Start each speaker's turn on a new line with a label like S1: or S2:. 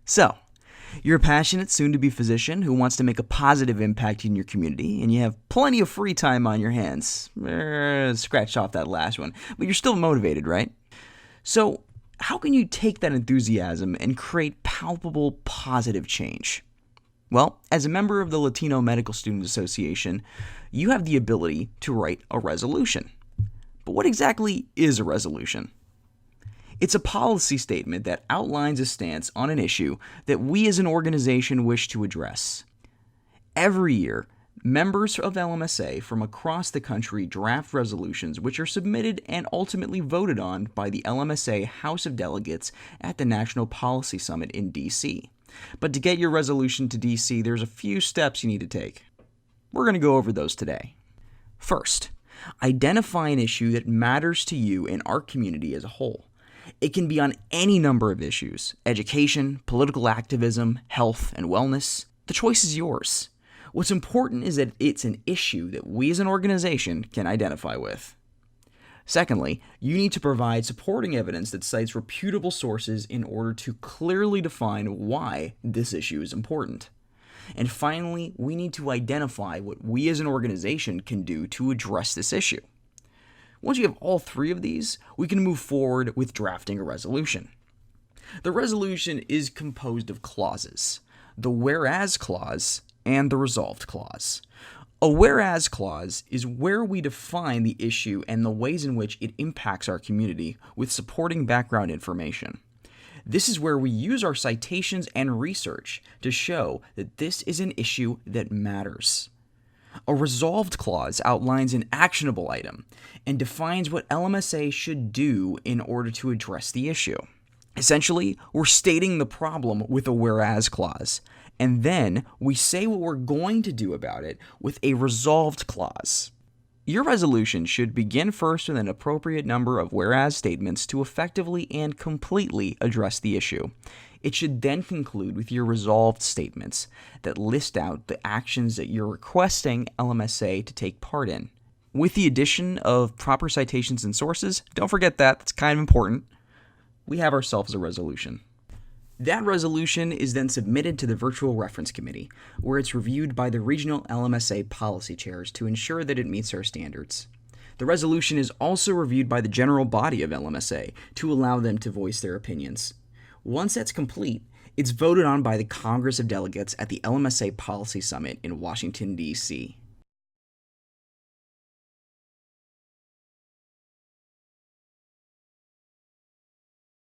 S1: So, you're a passionate, soon-to-be physician who wants to make a positive impact in your community, and you have plenty of free time on your hands. Scratch off that last one, but you're still motivated, right? So, how can you take that enthusiasm and create palpable, positive change? Well, as a member of the Latino Medical Student Association, you have the ability to write a resolution. But what exactly is a resolution? It's a policy statement that outlines a stance on an issue that we as an organization wish to address. Every year, members of LMSA from across the country draft resolutions which are submitted and ultimately voted on by the LMSA House of Delegates at the National Policy Summit in D.C. But to get your resolution to D.C., there's a few steps you need to take. We're going to go over those today. First, identify an issue that matters to you and our community as a whole. It can be on any number of issues: education, political activism, health, and wellness. The choice is yours. What's important is that it's an issue that we as an organization can identify with. Secondly, you need to provide supporting evidence that cites reputable sources in order to clearly define why this issue is important. And finally, we need to identify what we as an organization can do to address this issue. Once you have all three of these, we can move forward with drafting a resolution. The resolution is composed of clauses: the whereas clause and the resolved clause. A whereas clause is where we define the issue and the ways in which it impacts our community with supporting background information. This is where we use our citations and research to show that this is an issue that matters. A resolved clause outlines an actionable item and defines what LMSA should do in order to address the issue. Essentially, we're stating the problem with a whereas clause, and then we say what we're going to do about it with a resolved clause. Your resolution should begin first with an appropriate number of whereas statements to effectively and completely address the issue. It should then conclude with your resolved statements that list out the actions that you're requesting LMSA to take part in. With the addition of proper citations and sources, don't forget that, that's kind of important, we have ourselves a resolution. That resolution is then submitted to the Virtual Reference Committee, where it's reviewed by the regional LMSA policy chairs to ensure that it meets our standards. The resolution is also reviewed by the general body of LMSA to allow them to voice their opinions. Once that's complete, it's voted on by the Congress of Delegates at the LMSA Policy Summit in Washington, D.C.